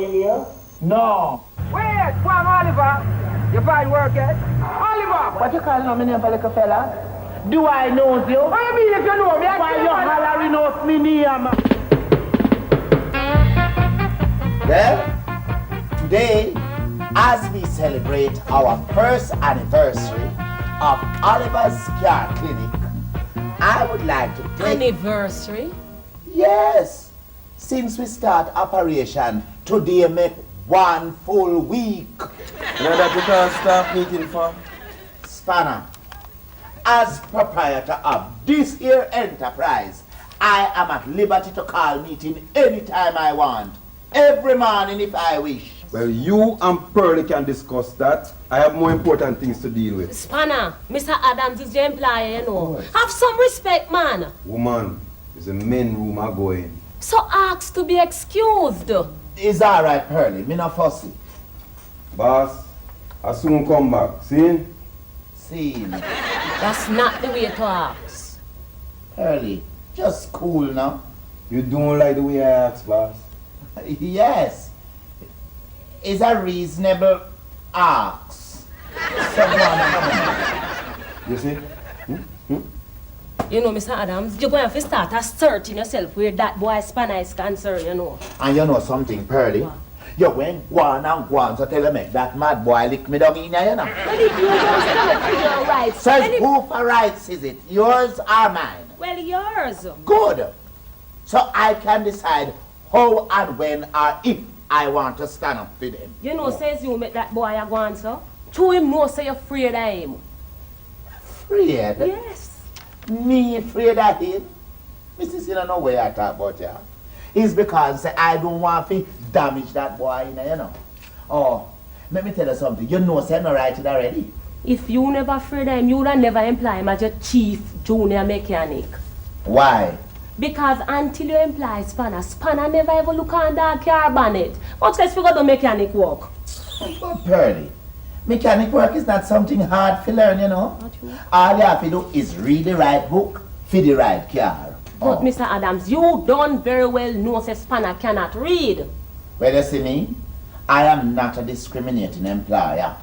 No. Wait, Juan Oliver. You find work yet? Oliver! What you calling on me name for little fella? Do I know you? What you mean if you know me? Why you hollering out me name? Well, today, as we celebrate our first anniversary of Oliver's Car Clinic, I would like to take... Anniversary? Yes. Since we start operation, today make 1 full week. Now that we can start meeting for? Spanner, as proprietor of this here enterprise, I am at liberty to call meeting anytime I want. Every morning if I wish. Well, you and Pearlie can discuss that. I have more important things to deal with. Spanner, Mr. Adams is your employer, you know. Have some respect, man. Woman, it's a men room I go in. So ask to be excused. It's alright, Pearlie. Me not fussy. Boss, I soon come back. See? Scene. That's not the way to ask. Pearlie, just cool now. You don't like the way I ask, boss? Yes. It's a reasonable ask. You see? You know, Mr. Adams, you're going to have to start asserting yourself where that boy Spanner is concerned, you know. And you know something, Pearlie? What? You went go on so tell him that mad boy lick me down in here, you know. Well, if you don't stand for your rights. Says who for rights is it? Yours or mine? Well, yours. Good. So I can decide how and when or if I want to stand up for them. You know, says you make that boy a go on, so. To him know say you're afraid of him. Afraid? Yes. Me afraid of him? Mrs. You don't know where I talk about ya. It's because I don't want to damage that boy, you know. Oh, let me tell you something. You know say I'm right it already. If you never afraid of him, you would have never employ him as your chief junior mechanic. Why? Because until you employ Spanner never ever look on that car bonnet. Much less figure the mechanic work. But Pearlie, mechanic work is not something hard to learn, you know. Not true. All you have to do is read the right book for the right car. But Mr. Adams, you don't very well know that Spanner cannot read. Well, you see me, I am not a discriminating employer.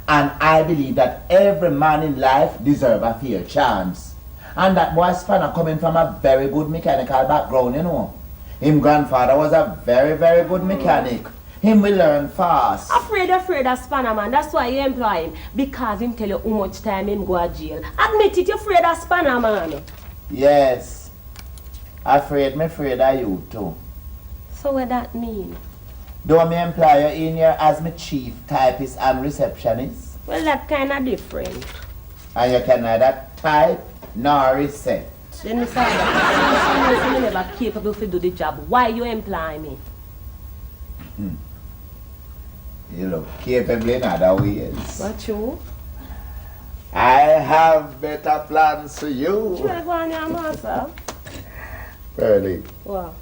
And I believe that every man in life deserves a fair chance. And that boy Spanner coming from a very good mechanical background, you know. Him grandfather was a very, very good mechanic. Him will learn fast. Afraid of Spanner, man. That's why you employ him. Because him tell you how much time him go to jail. Admit it, you're afraid of Spanner, man. Yes. Afraid of you too. So what that mean? Do me employ you in here as my chief typist and receptionist? Well, that kind of different. And you can neither type nor recept. Then Mr. Adams, since you never capable to do the job, why you employ me? You look capable in other ways. What you? I have better plans for you. Try go on your master. Pearlie, What?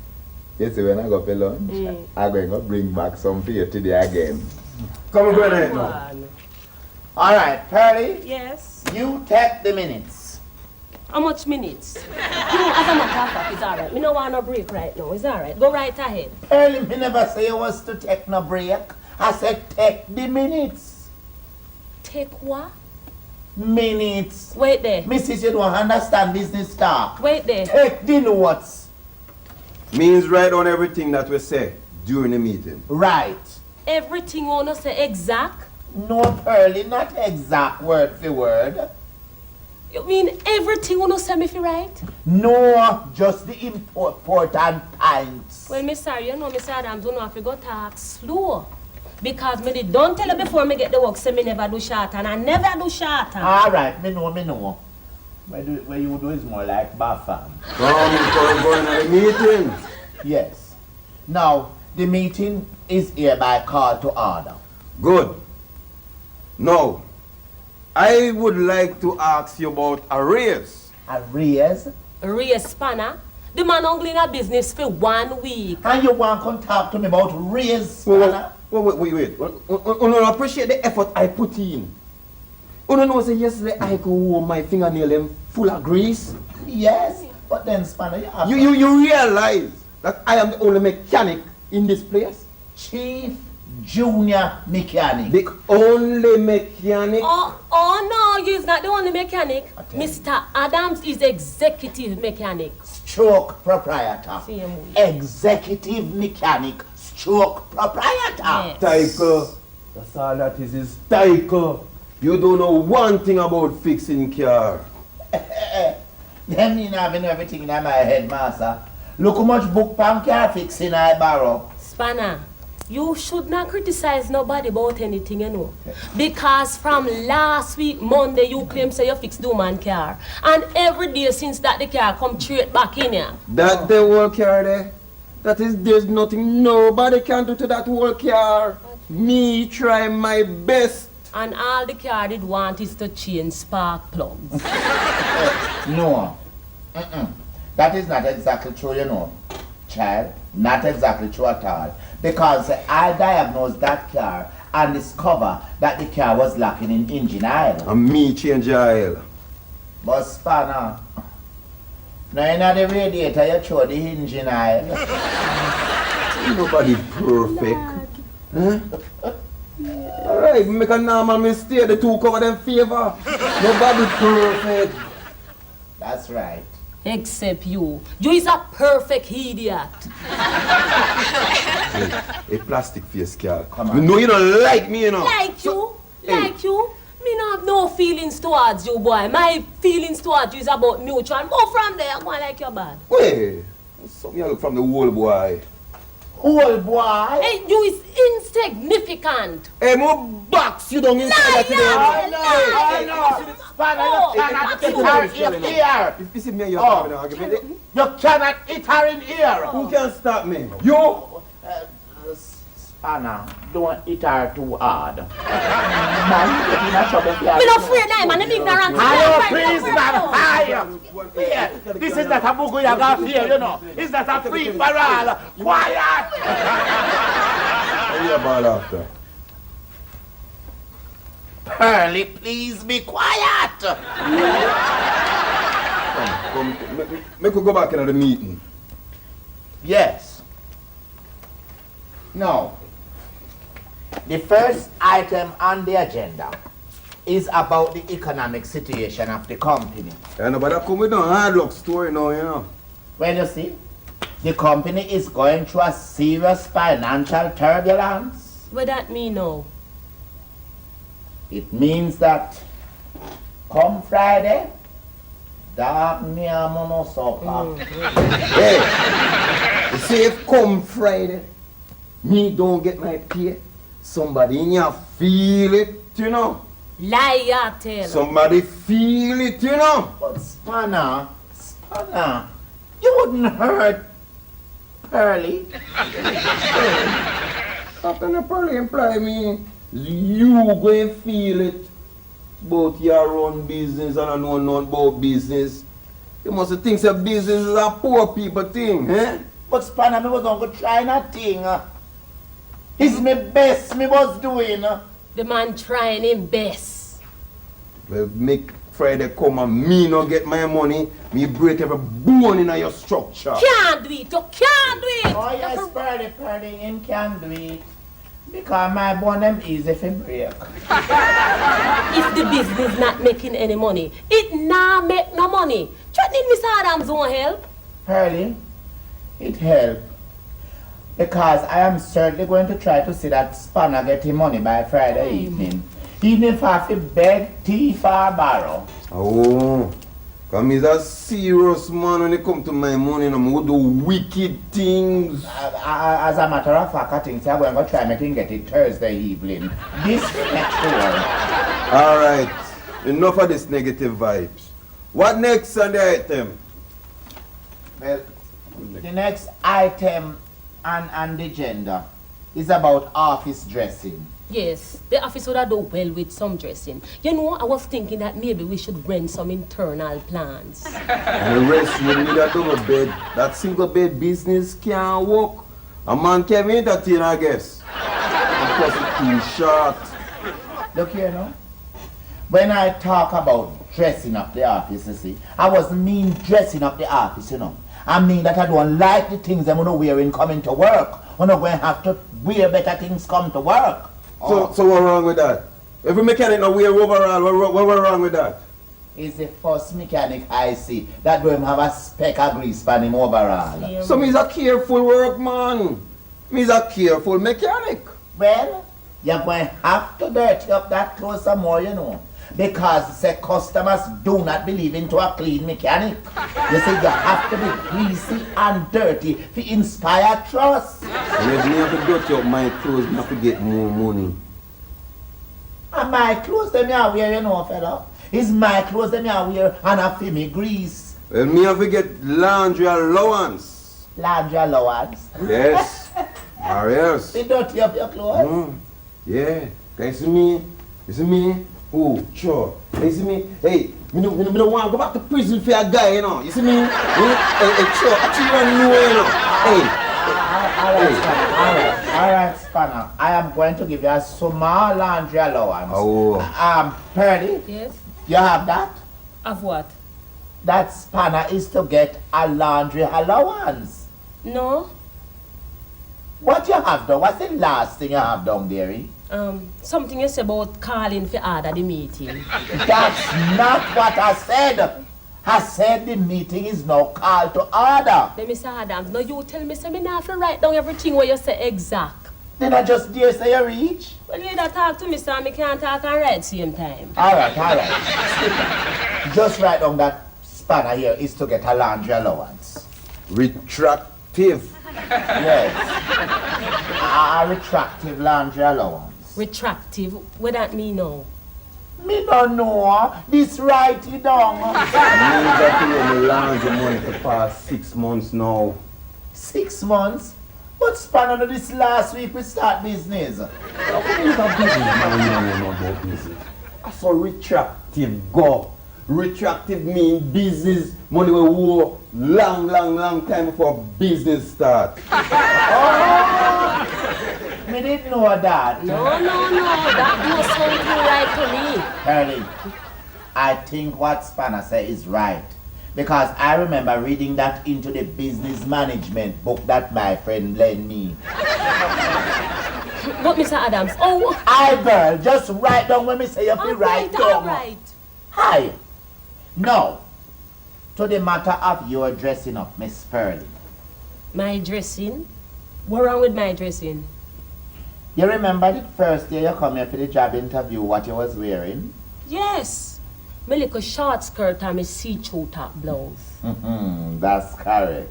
you see when I go for lunch, I'm going to bring back some for you today again. Come on, go ahead Go now. on. Alright, Pearlie, Yes. you take the minutes. How much minutes? You know, as a matter of fact, it's alright. We don't want no break right now. It's alright. Go right ahead. Pearlie, me never say you was to take no break. I said take the minutes. Take what? Minutes. Wait there. Mrs. You don't understand business talk. Wait there. Take the notes. Means write down everything that we say during the meeting. Right. Everything you want to say exact? No, Pearlie, not exact word for word. You mean everything you want to say me for right? No, just the important points. Well, Miss sorry, you know, Mr. Adams, you know, if you go talk slow. Because me did don't tell you before me get the work, say me never do short, and I never do short. Alright, me know. What you do is more like Bafam. Come going to the meeting. Yes. Now, the meeting is hereby called to order. Good. Now, I would like to ask you about a raise. A raise? Ray Spanner, the man only in a business for 1 week. And you want to come talk to me about raise? Wait. You appreciate the effort I put in. You know, say yesterday I go home, my fingernail them full of grease. Yes, but then Spanner, You realize that I am the only mechanic in this place? chief junior mechanic. The only mechanic. Oh no, you're not the only mechanic. I tell you. Mr. Adams is executive mechanic. Stroke proprietor. Same way. Executive mechanic. Stroke proprietor. Yes. Tyker. That's all that is Tyker. You don't know one thing about fixing car. Them mean having everything in my head, master. Look how much book pan car fixing I borrow. Spanner, you should not criticize nobody about anything, you know. Because from last week, Monday, you claim say you fixed the man car. And every day since that, the car come straight back in here. That the whole car there. That is, there's nothing nobody can do to that whole car. Me try my best. And all the car did want is to change spark plugs. No. That is not exactly true, you know. Child, not exactly true at all. Because I diagnosed that car and discovered that the car was lacking in engine oil. And me change oil. But Spanner, now in the radiator you throw the engine oil. Nobody perfect. Huh? Alright, make a normal mistake, the two cover them favor. Nobody perfect. That's right. Except you. You is a perfect idiot. A plastic face car. Come on. You know you don't like me, you know. Like So- you? Like you? Me not have no feelings towards you, boy. My feelings towards you is about mutual. Move from there, I'm going like your bad. Wait, something I look from the whole boy. Old boy. Hey, you is insignificant. Hey, more box you don't inside today. Liar, I liar. know. Spanner, Oh, you cannot that's hit too her much, in here. If you see me and you Oh. having an argument, You cannot hit her in here. who can stop me? You? Spanner, don't hit her too hard. Man, you get in a trouble for Me not afraid now, man. I'm ignorant. Hello, please, man. Hi. Here, this is not a bugu yaga fear, you know. It's not a free for all. Quiet. What you about after? Pearly, please be quiet. Come, make we go back into the meeting. Yes. Now, the first item on the agenda is about the economic situation of the company. Yeah, no, but that come with no hard luck story now, you know. Well, you see, the company is going through a serious financial turbulence. What that mean now? It means that come Friday, dark near monosoccer. Hey, you see if come Friday, me don't get my pay, somebody in here feel it, you know. Liar, tell. Somebody feel it, you know. But Spanner, you wouldn't hurt Pearly. After the pearly imply me, you going feel it. But your own business and I know nothing about business. You must think that business is a poor people thing, eh? But Spanner, me was going to try nothing. It's my best me was doing. The man trying him best. Well, make Friday come and me not get my money, me break every bone in your structure. Can't do it. You can't do it. Oh yes, Pearly, him can do it. Because my bone them easy for break. If the business not making any money, it not make no money. Threatening Mr. Adams won't help. Pearly, it help. Because I am certainly going to try to see that Spanner getting money by Friday evening. Even if I have to beg, thief or borrow. Oh, because me is a serious man when it come to my money and I'm going to do wicked things. As a matter of fact, I think I'm going to try and get it Thursday evening. This next door. Alright, enough of this negative vibes. What next on the item? Well, the next item on the agenda is about office dressing. Yes, the office would have done well with some dressing. You know, I was thinking that maybe we should rent some internal plans. And the rest you need a double bed. That single bed business can't work. A man can entertain, I guess. And plus it's too short. Look here now. When I talk about dressing up the office, you see, I wasn't mean dressing up the office, you know. I mean that I don't like the things I'm gonna wearing coming to work. We're not going to have to wear better things come to work. So what's wrong with that? Every mechanic now wear overall, what wrong with that? He's the first mechanic I see that don't have a speck of grease on him overall. Yeah. So me's a careful workman. Me's a careful mechanic. Well, you're going to have to dirty up that clothes some more, you know. Because say customers do not believe into a clean mechanic. You see, you have to be greasy and dirty to inspire trust. And if me have to dirty up my clothes, me have to get more money. And my clothes them you wear, you know, fella. It's my clothes them you wear and a for me grease. Well, me have to get laundry allowance. Laundry allowance. Yes. Or else. You dirty up your clothes. Yeah. Can you see me? You see me? Oh, sure. You see me? Hey, me don't want to go back to prison for a guy, you know. You see me? Hey, sure. Actually, you don't know, you know. Alright, Spanner. I am going to give you a small laundry allowance. Oh. Pearly, Yes? you have that? Of what? That Spanner is to get a laundry allowance. No? What you have done? What's the last thing you have done, dearie? Something you say about calling for order the meeting. That's not what I said. I said the meeting is now called to order. Then Mr. Adams, no, you tell me, say me not have to write down everything what you say exact. Did I just dare say you reach? Well, you either talk to me, so me can't talk and write same time. Alright. Skipper, just write down that Spanner here is to get a laundry allowance. Retractive. Yes. A retractive laundry allowance. Retractive, what that mean now? Me don't know. This write it down. I mean that you owe me laundry money for the past 6 months now. 6 months? But Spanner, this last week we start business. How come you have business now you don't know about business? I saw retractive go. Retractive mean business money we owe long time before business start. Oh! Me didn't know that. No, that do something right to me. Curly, I think what Spanner said is right. Because I remember reading that into the business management book that my friend lent me. But Mr. Adams, oh. Hi girl, just write down when me say you have to write down. Alright. Hi. Now, to the matter of your dressing up, Miss Pearlie. My dressing? What wrong with my dressing? You remember the first day you come here for the job interview, what you was wearing? Yes. My little short skirt and my see-through top blouse. That's correct.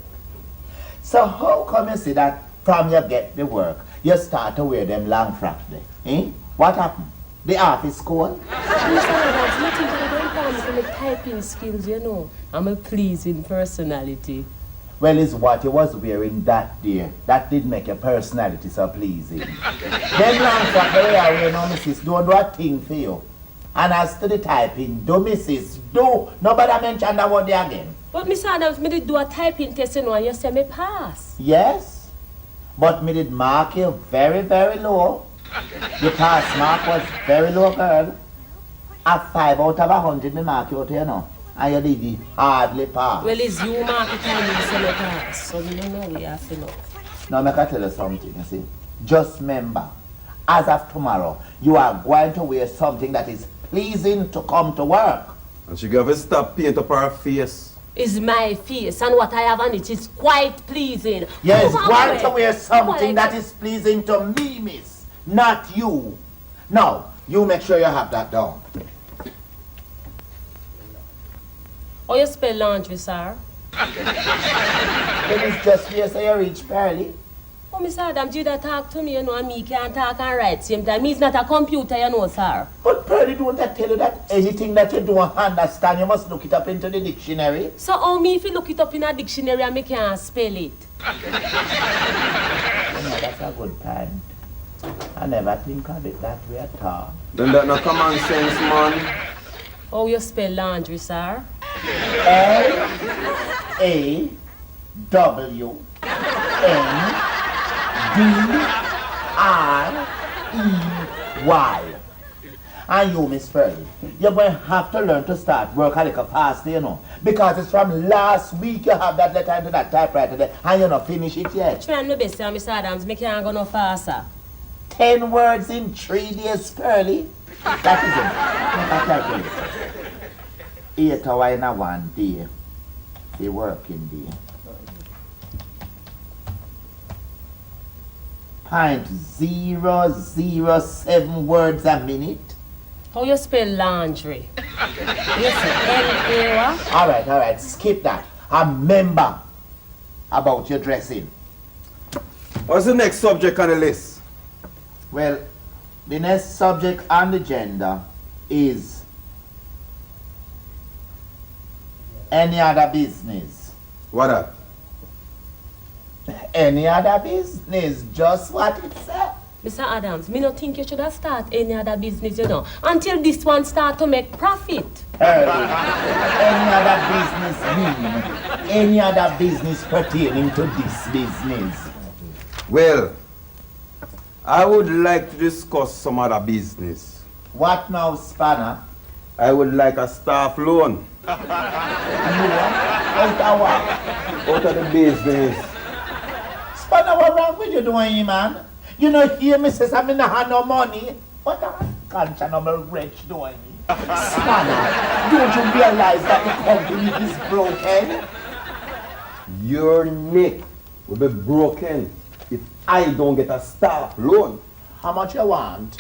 So how come you see that from you get the work, you start to wear them long frocks there? Eh? What happened? The office school? Mr. Adams, nothing but I don't call me for my typing skills, you know. I'm a pleasing personality. Well, it's what you was wearing that day that did make your personality so pleasing. Them long frocks the way I wear now, missus, don't do a thing for you. And as to the typing, do missus, do. Nobody mention that word there again. But Mr. Adams, me did do a typing test, you know, and you say me pass. Yes, but me did mark you very, very low. Your pass mark was very low, girl. At 5 out of 100, me mark you out here now. And you did hardly pass. Well, it's you market time you say me pass, so you don't know we have to know. Now, I can tell you something, you see. Just remember, as of tomorrow, you are going to wear something that is pleasing to come to work. And she gave a stop paint up her face. It's my face, and what I have on it is quite pleasing. Yes, Move going away. to wear something Come on, that is pleasing to me, miss, not you. Now, you make sure you have that down. How you spell laundry, sir? Then it's just here so you reach early. Oh, Mr. Adams, you that talk to me, you know, and me can't talk and write same time. Me's not a computer, you know, sir. But Pearlie, don't I tell you that anything that you don't understand, you must look it up into the dictionary? So how me if you look it up in a dictionary and me can't spell it? That's a good point. I never think of it that way at all. Then that no common sense, man. How you spell laundry, sir? L-A-W-N-D-R-E-Y. And you, Miss Pearlie, you're going to have to learn to start work a little faster, you know. Because it's from last week you have that letter into that typewriter there and you're not finished it yet. Trying my best, Mr. Adams, me can't go no faster. 10 words in 3 days, Pearlie. That is it. 8 hours in a 1 day. The working day. 0.007 words a minute. How you spell laundry? You say L-A-W? Alright, skip that. Remember about your dressing. What's the next subject on the list? Well, the next subject on the agenda is any other business. What that? Any other business, just what it said. Mr. Adams, me no think you should have start any other business, you know, until this one start to make profit. Any other business mean any other business pertaining to this business. Well, I would like to discuss some other business. What now, Spanner? I would like a staff loan. Out of what? Out of the business. Spanner, what wrong with you doing, man? You know, hear me say I'm not have no money. What a conscionable wretch doing. Spanner, don't you realize that the company is broken? Your neck will be broken if I don't get a staff loan. How much you want?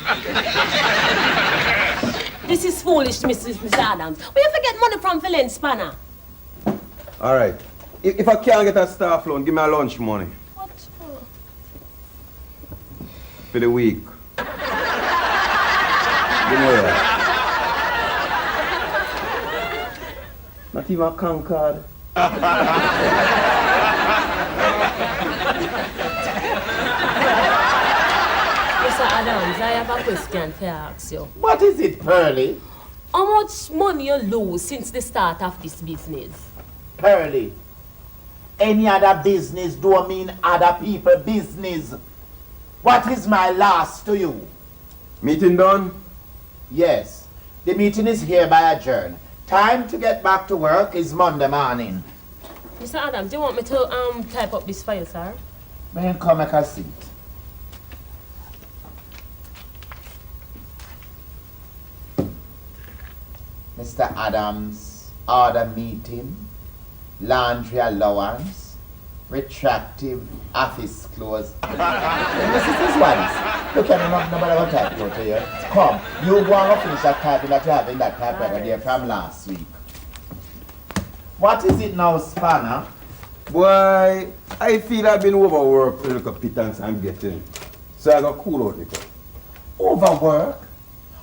This is foolish, Mr. Adams. Where you forget money from Philin Spanner? Alright. If I can't get a staff loan, give me a lunch money. What for? For the week. Give me that. Not even a Concord. Mr. Adams, I have a question to ask you. What is it, Pearlie? How much money you lose since the start of this business? Pearlie, any other business don't mean other people business. What is my loss to you? Meeting done? Yes, the meeting is hereby adjourned. Time to get back to work is Monday morning. Mr. Adams, do you want me to type up this file, sir? May come make a seat. Mr. Adams, order meeting, laundry allowance, retractive office clothes. Mrs. Once, look at me, nobody will type out to you. Come, you go and finish that typing that you have in that typewriter there from last week. What is it now, Spanner? Boy, I feel I've been overworked a little pittance I'm getting. So I got cool out a little. Overwork?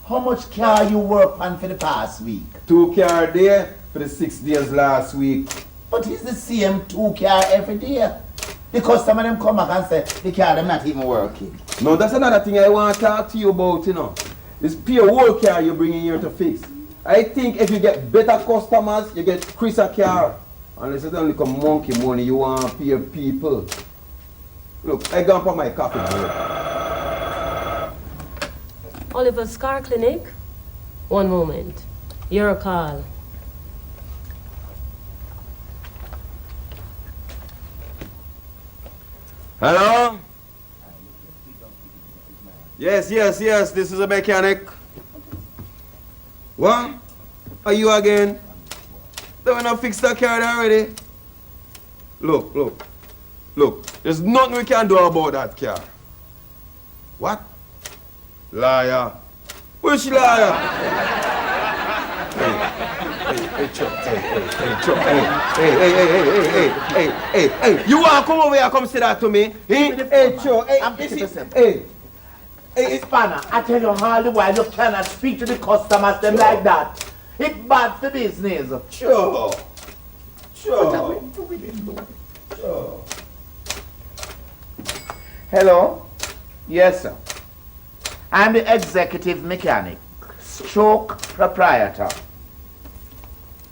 How much car you work on for the past week? 2 car there for the 6 days last week. But it's the same 2 car every day. The customer them come back and say the car them not even working. No, that's another thing I want to talk to you about, you know. It's pure whole car you're bringing here to fix. I think if you get better customers, you get Chris a car. Unless it's only come monkey money, you want to pay people. Look, I gone for my coffee break. Oliver's Car Clinic? One moment. Your call. Hello? Yes, this is a mechanic. What? Are you again? They want to fix that car already? Look. There's nothing we can do about that car. What? Liar. Which liar? Hey, Chuck. Hey. You want to come over here and come say that to me? Hey, Chuck. I'm Hey, Spanner, I tell you all the while you cannot speak to the customers them like that. It's bad for business. Sure. Hello? Yes, sir. I'm the executive mechanic, stroke proprietor.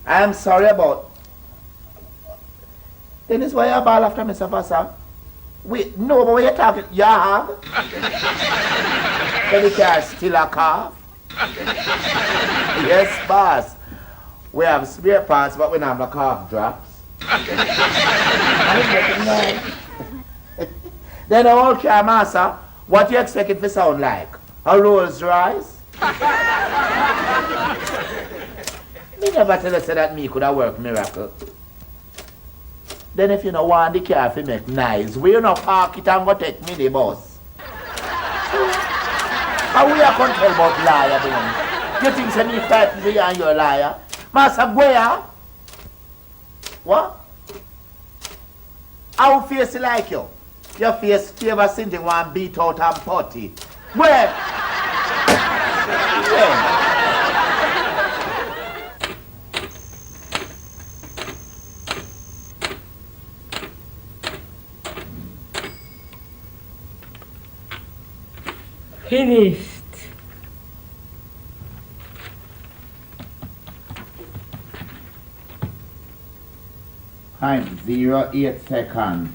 I'm sorry about... Dennis, why you ball after me, sir? Wait, no, but what you talking? You have? Then the car still a car? Yes, boss. We have spare parts, but we don't have the cough drops. Then the whole car, master, what you expect it to sound like? A Rolls Royce? Me never tell us that me could have worked miracle. Then if you don't want the car to make nice, we not park it and go take me the bus. How we are going to tell about liar then? You think say me fighting me and you're a liar? Master Goya? What? How face like you? Your face favor something one beat out and putty. Where? Where? Finished. .08 seconds.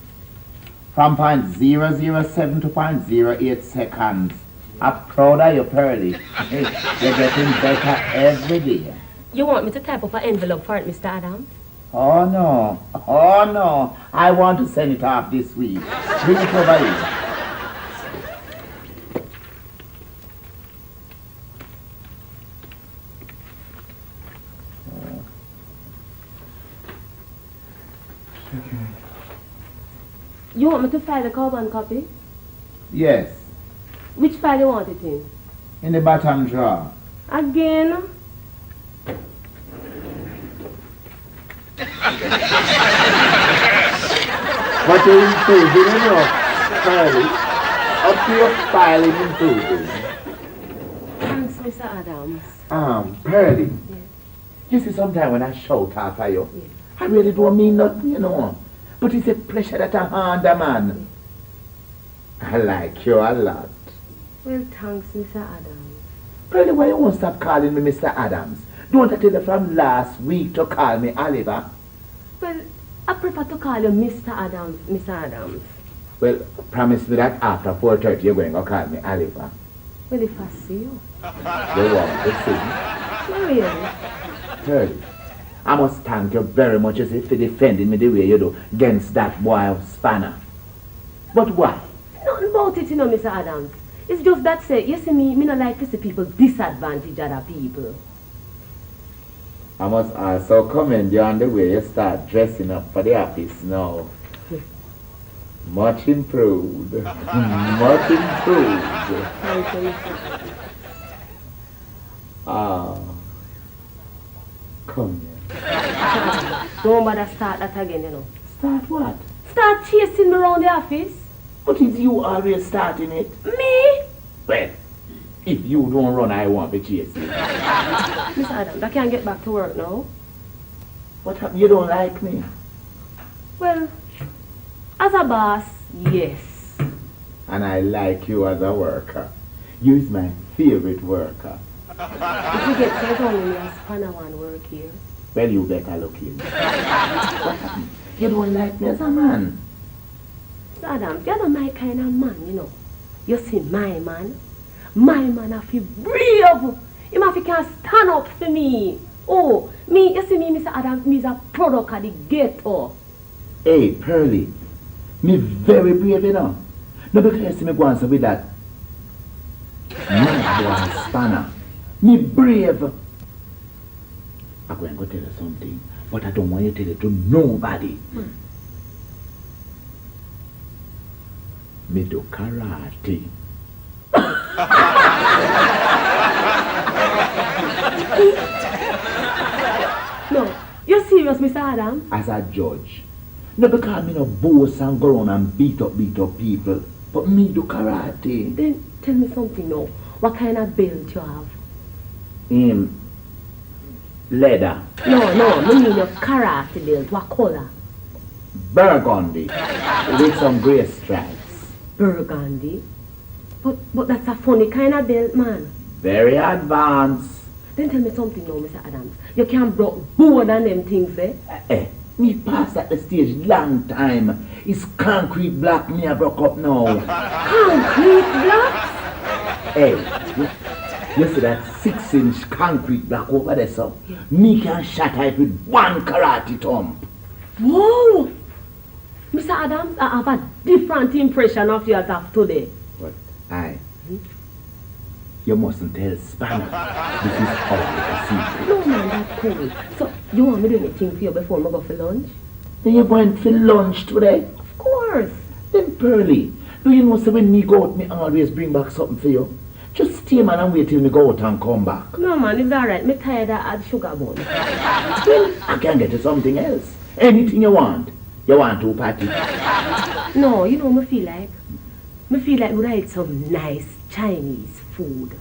From .007 to .08 seconds. I'm proud of you, Pearly. Hey, you're getting better every day. You want me to type up an envelope for it, Mr. Adams? Oh no. Oh no. I want to send it off this week. Bring it over here. You want me to file the carbon copy? Yes. Which file you want it in? In the bottom drawer. Again? What you improving, you know, Pearly? Up to your filing improving. Thanks, Mr. Adams. Pearly. Yes. You see, sometimes when I shout after you, Yes. I really don't mean nothing, you know. But it's a pleasure that I hand a man. I like you a lot. Well, thanks, Mr. Adams. Pearly, why you won't stop calling me Mr. Adams? Don't I tell you from last week to call me Oliver? Well, I prefer to call you Mr. Adams, Mr. Adams. Well, promise me that after 4:30 you're going to call me Oliver. Well, if I see you. You want to see? No, really. Pearly, I must thank you very much as if for defending me the way you do against that boy of Spanner. But why? Nothing about it, you know, Mr. Adams. It's just that, say, you see me not like to see people disadvantage other people. I must also commend you on the way you start dressing up for the office now. Much improved. Much improved. Thank you, Mr. Ah. Come here. Don't bother start that again, you know. Start what? Start chasing me around the office. But it's you always starting it. Me? Well, if you don't run, I won't be chasing you. Mr. Adams, I can't get back to work now. What happened? You don't like me? Well, as a boss, yes. And I like you as a worker. You is my favorite worker. If you get sent only me as Spanner one work here. Well, you better look in. What happened? You don't like me as a man. Mr. Adams, you're not my kind of man, you know. You see, my man have to brave. Him have to can stand up for me. Oh, me, you see me, Mr. Adams, me is a product of the ghetto. Hey, Pearly, me very brave, you know. No, because you see me go on with that mad boy Spanner. Me brave. I'm going to tell you something, but I don't want you to tell it to nobody. Me do karate. No, you're serious, Mr. Adams? As a judge. No, because me no boast and go around and beat up people. But me do karate. Then tell me something now. What kind of belt you have? Leather. No, me mean your karate belt. What color? Burgundy. With some grey stripes. Burgundy. But that's a funny kind of belt, man. Very advanced. Then tell me something now, Mr. Adams. You can't broke board and them things, eh? Me pass at the stage long time. It's concrete block me I broke up now. Concrete blocks? Hey, You see that 6-inch concrete block over there, so? Me can shatter it with one karate thump. Whoa! Mr. Adams, I have a different impression of you as of today. But you mustn't tell Spanner. This is all a secret. No, man, that's cool. So, you want me to do anything for you before I go for lunch? Then you're going for lunch today? Of course. Then Pearly, do you know so when me go out, me always bring back something for you? Just stay, man, and wait till me go out and come back. No, man, it's alright. Me tired of sugar bun. Well, I can get you something else. Anything you want. You want to party? No, you know me feel like? Me feel like we eat some nice Chinese food.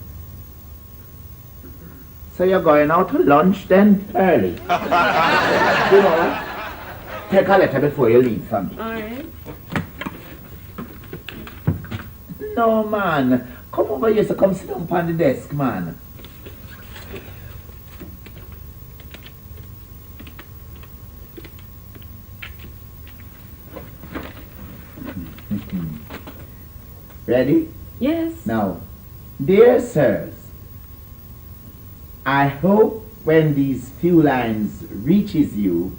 So you're going out to lunch then, Pearly? You know what? Take a letter before you leave for me. Alright. No, man. Come over here, so come sit down on the desk, man. Ready? Yes. Now, dear sirs, I hope when these few lines reaches you,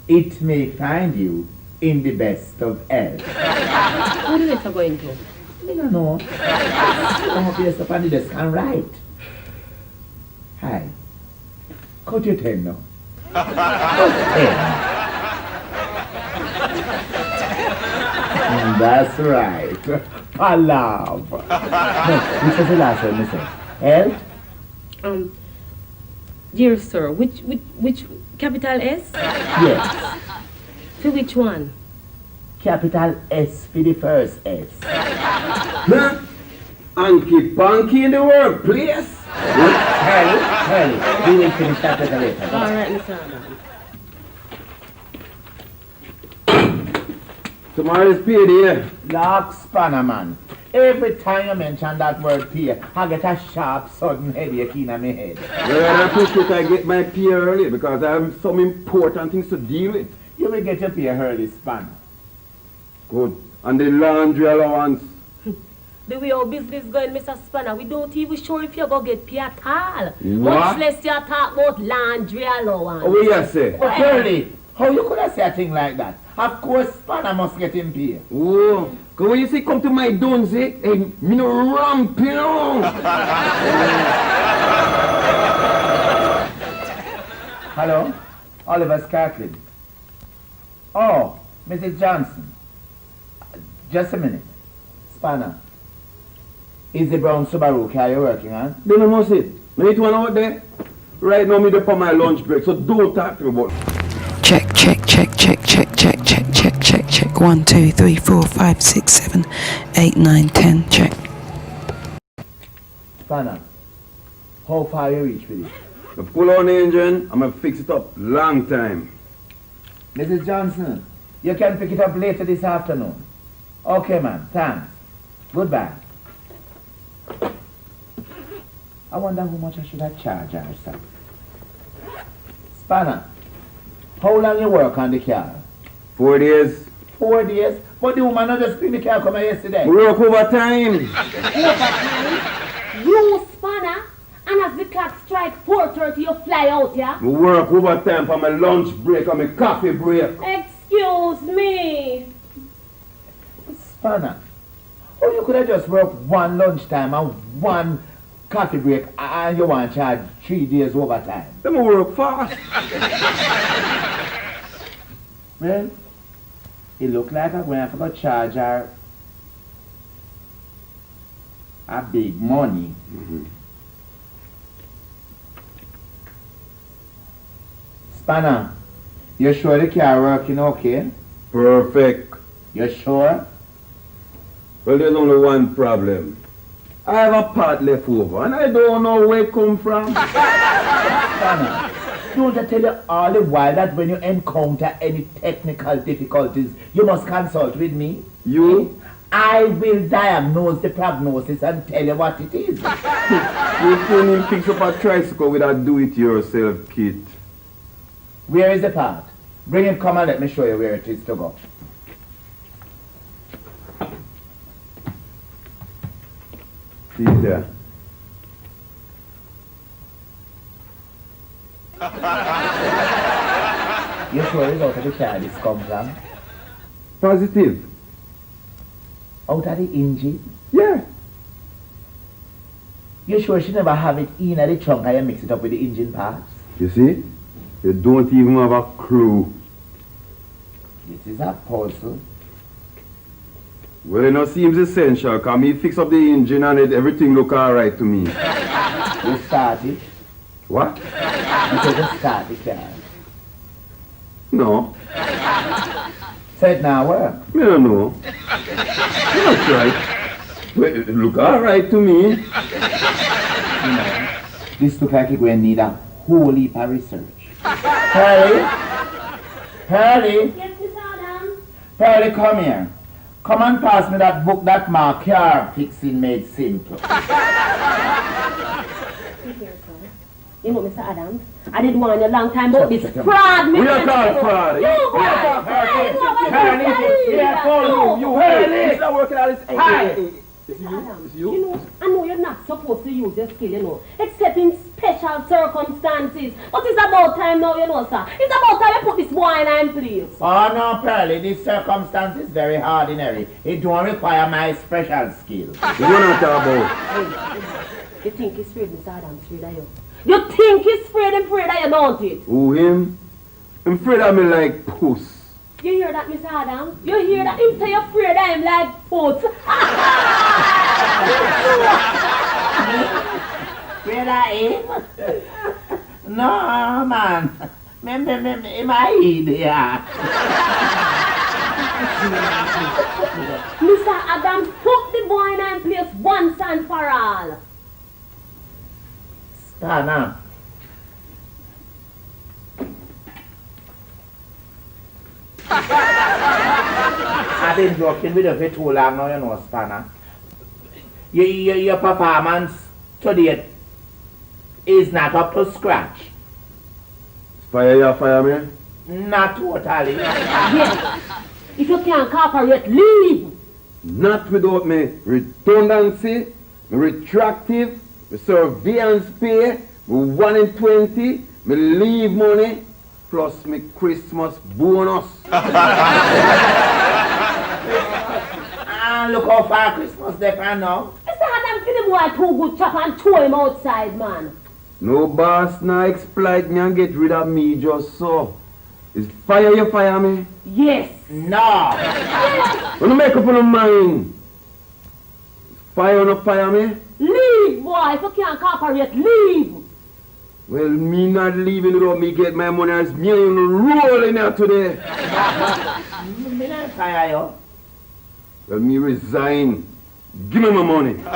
it may find you in the best of health. What do you are going to? I don't know. Come up here, stop on the desk and write. Hi. Cut your 10 now. Cut 10. That's right. Palav. No, which was the last one, Mr. Health? Dear sir, which capital S? Yes. For which one? Capital S for the first S. Huh? Anky Panky in the workplace? Hurry. We will finish that later. Alright, Mr. Adams. Tomorrow's payday. Lock spanner, man. Every time you mention that word pay, I get a sharp, sudden headache in my head. Well, I appreciate I get my pay early because I have some important things to deal with. You will get your pay early, spanner. Good. And the laundry allowance. The way our business going, Mr. Spanner, we don't even sure if you're going to get pay at all. What? Much less you talk about laundry allowance. Oh, what you say? But Pearly, how you could have say a thing like that? Of course, spanner must get him pay. Oh, because when you say come to my donze, hey, me no ramp, you know. Hello? Oliver Scartlin. Oh, Mrs. Johnson. Just a minute. Spanner. Is the brown Subaru car you're working on? Then I must say, I need one out there. Right now, me up on my lunch break, so don't talk to me about Check. 1, 2, 3, 4, 5, 6, 7, 8, 9, 10. Check. Spanner. How far you reach with it? I pull on the engine, I'm going to fix it up long time. Mrs. Johnson, you can pick it up later this afternoon. Okay, man. Thanks. Goodbye. I wonder how much I should have charged her, sir. Spanner, how long you work on the car? 4 days. 4 days? But the woman not just bring the car come here yesterday. We work overtime. You, Spanner, and as the clock strike 4:30, you fly out, yeah? We work overtime for my lunch break and my coffee break. Excuse me. Spanner, how you could have just worked one lunchtime and one coffee break and you want to charge 3 days overtime? Then we work fast. Well, it look like I'm going to have to charge her a big money. Spanner, you sure the car working okay? Perfect. You sure? Well, there's only one problem. I have a part left over and I don't know where it come from. Spanner, don't I tell you all the while that when you encounter any technical difficulties, you must consult with me? You? I will diagnose the prognosis and tell you what it is. You can him fix up a tricycle with a do-it-yourself kit. Where is the part? Bring him, come and let me show you where it is to go. See there. You sure it's out of the car this come from? Positive. Out of the engine? Yeah. You sure she never have it in the trunk and you mix it up with the engine parts? You see? You don't even have a clue. This is a puzzle. Well, it not seems essential, because me fix up the engine and everything look alright to me. You start it. What? You said just start the car. No. So it now work. Me don't know. You not right. Well, it look alright to me. You know, this look like it will need a whole heap of research. Pearly? Pearly? Yes, Miss Adam. Pearly, come here. Come and pass me that book that my car fixing made simple. You know, Mr. Adams, I did warn you a long time about this fraud. We are called fraud. You boy! You heard it. It's not working out. It's Mr. Adams, you know, I know you're not supposed to use your skill, you know, except in special circumstances. But it's about time now, you know, sir. It's about time you put this boy in place. Oh no, Pearly, this circumstance is very ordinary. It don't require my special skill. You don't know what I'm about. You think he's afraid, Mr. Adams, afraid of you? You think he's afraid and afraid of you, don't it? Who, him? I'm afraid of me like puss. You hear that, Mr. Adams? You hear that? Him say you're afraid of him like puss. Afraid of him? No, man. Me, my idiot. Mr. Adams, put the boy in place once and for all. Spanner. I've been joking with you for too long now, you know, Spanner. Your performance today is not up to scratch. Fire you, fire me? Not totally. Yes. If you can't cooperate, leave. Not without me redundancy, me retractive, me surveillance pay, me 1 in 20, me leave money, plus me Christmas bonus. And look how far Christmas they can now. Mr. Adams, give the boy too good chop and throw him outside, man. No boss now exploit me and get rid of me just so. Is fire you fire me? Yes. No. When you make up on your mind, fire no fire me? Leave, boy. If you can't cooperate, leave. Well, me not leaving without me get my money as me and rolling out today. Me not fire you. Well, me resign. Give me my money. Resign,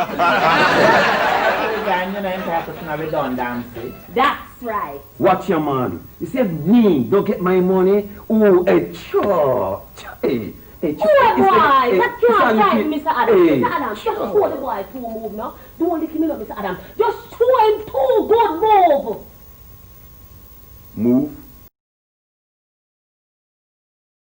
you know, entitled to redundancy. That's right. Watch your man. You see, if me don't get my money, oh, hey, sure. Hey, Boy, that can't time, Mr. Adams. Mr. Adams, just show the boy two move now. Don't lick him up, Mr. Adams. Just show him two good move. Move?